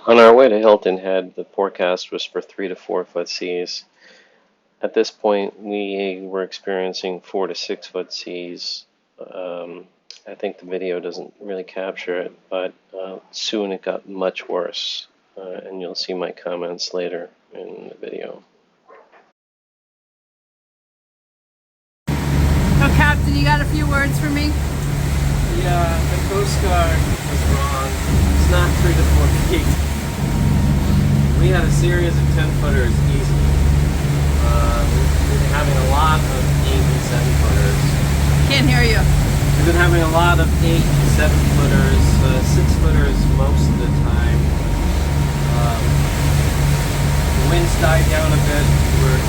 On our way to Hilton Head, the forecast was for 3 to 4 foot seas. At this point, we were experiencing 4 to 6 foot seas. I think the video doesn't really capture it, but soon it got much worse, and you'll see my comments later in the video. So, Captain, you got a few words for me? Yeah, the Coast Guard was wrong. It's not 3 to 4 feet. We had a series of 10-footers easy. We've been having a lot of 8 and 7-footers. Can't hear you. We've been having a lot of 8 and 7-footers, 6-footers most of the time. The winds died down a bit. We're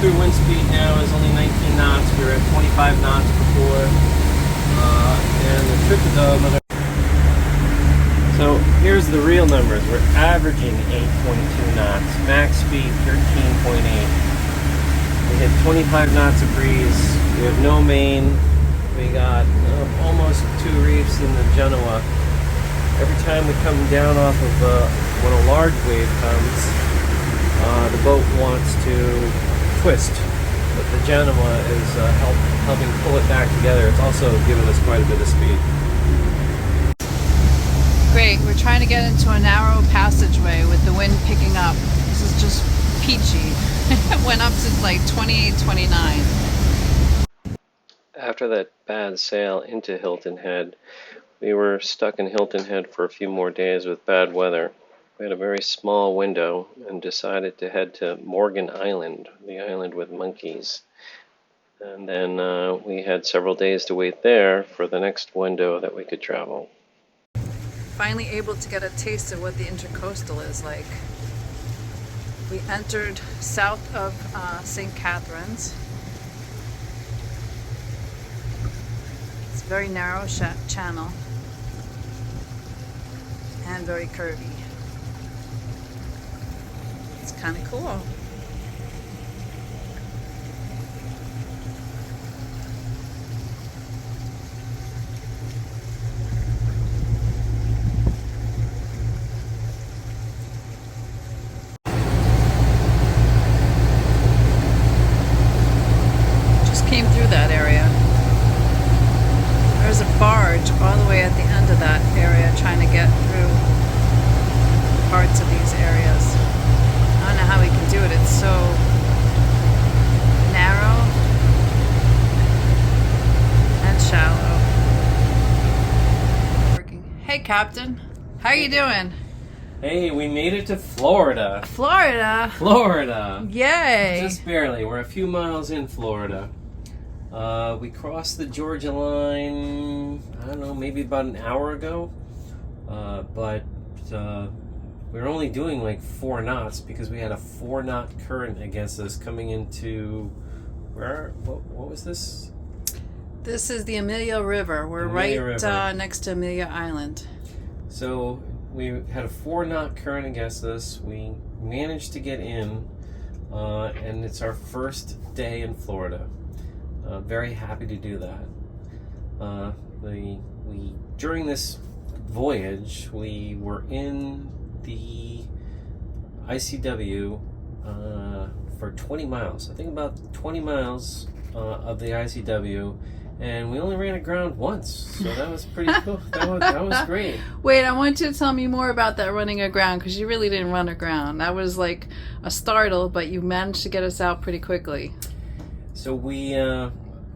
true wind speed now is only 19 knots. We were at 25 knots before. And the triple. So here's the real numbers. We're averaging 8.2 knots. Max speed 13.8. We hit 25 knots of breeze. We have no main. We got almost 2 reefs in the Genoa. Every time we come down off of when a large wave comes, the boat wants to twist, but the Genoa is helping pull it back together. It's also giving us quite a bit of speed. Great. We're trying to get into a narrow passageway with the wind picking up. This is just peachy. It went up to like 28, 29. After that bad sail into Hilton Head, we were stuck in Hilton Head for a few more days with bad weather. We had a very small window and decided to head to Morgan Island, the island with monkeys. And then we had several days to wait there for the next window that we could travel. Finally able to get a taste of what the intercoastal is like. We entered south of St. Catharines. It's a very narrow channel and very curvy. It's kind of cool. Just came through that area. There's a barge all the way at the end of that area trying to get through parts of these areas. I don't know how we can do it. It's so narrow and shallow. Hey, Captain. How you doing? Hey, we made it to Florida. Florida? Florida! Yay! Just barely. We're a few miles in Florida. We crossed the Georgia line, I don't know, maybe about an hour ago. But we were only doing like 4 knots because we had a 4-knot current against us coming into what was this? This is the Amelia River. We're right next to Amelia Island. So we had a 4-knot current against us. We managed to get in, and it's our first day in Florida. Very happy to do that. During this voyage, we were in the ICW for 20 miles. I think about 20 miles of the ICW, and we only ran aground once, so that was pretty cool. That was great. Wait, I want you to tell me more about that running aground, because you really didn't run aground. That was like a startle, but you managed to get us out pretty quickly. So we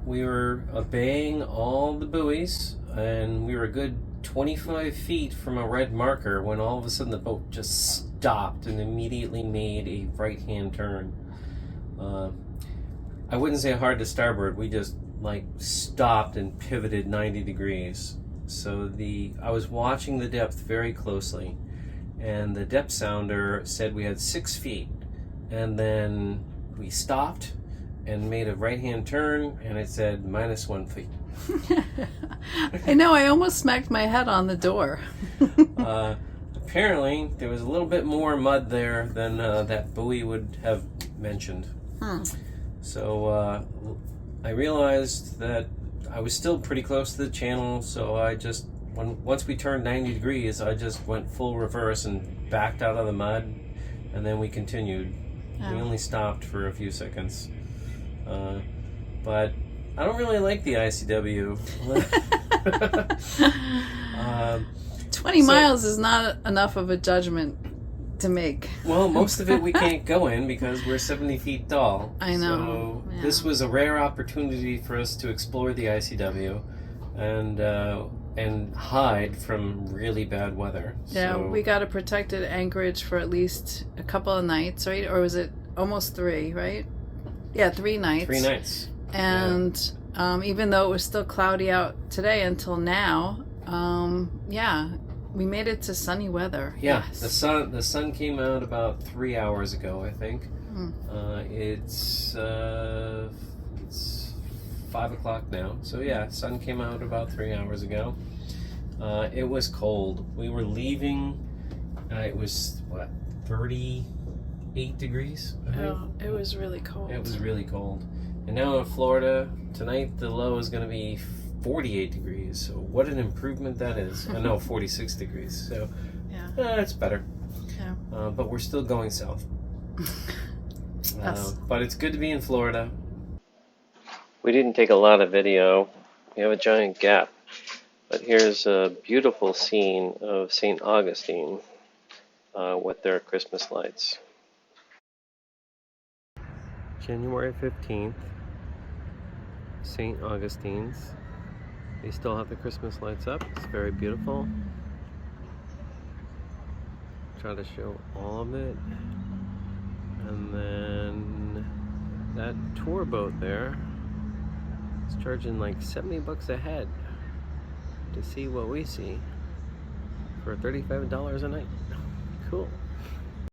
were obeying all the buoys, and we were a good 25 feet from a red marker when all of a sudden the boat just stopped and immediately made a right-hand turn. I wouldn't say hard to starboard. We just stopped and pivoted 90 degrees. So I was watching the depth very closely, and the depth sounder said we had 6 feet, and then we stopped and made a right-hand turn, and it said -1 feet. I know, I almost smacked my head on the door. Apparently, there was a little bit more mud there than that buoy would have mentioned. So I realized that I was still pretty close to the channel, so I just once we turned 90 degrees, I just went full reverse and backed out of the mud, and then we continued. Oh. We only stopped for a few seconds. But I don't really like the ICW. 20 miles is not enough of a judgment to make. Well, most of it we can't go in because we're 70 feet tall. I know. So Yeah. this was a rare opportunity for us to explore the ICW and hide from really bad weather. Yeah, So, we got a protected anchorage for at least a couple of nights, right? Or was it almost 3, right? Yeah, 3 nights. 3 nights. And even though it was still cloudy out today until now, yeah, we made it to sunny weather. Yeah, Yes. the sun came out about 3 hours ago, I think. It's 5 o'clock now. So yeah, sun came out about 3 hours ago. It was cold. We were leaving. It was 38 degrees. I think. Oh, it was really cold. It was really cold. And now in Florida tonight, the low is going to be 48 degrees. So what an improvement that is. I know 46 degrees. So Yeah. it's better. Yeah. But we're still going south. Yes. But it's good to be in Florida. We didn't take a lot of video. We have a giant gap. But here's a beautiful scene of St. Augustine with their Christmas lights. January 15th, St. Augustine's. They still have the Christmas lights up. It's very beautiful. Try to show all of it. And then that tour boat there is charging like $70 a head to see what we see for $35 a night. Cool.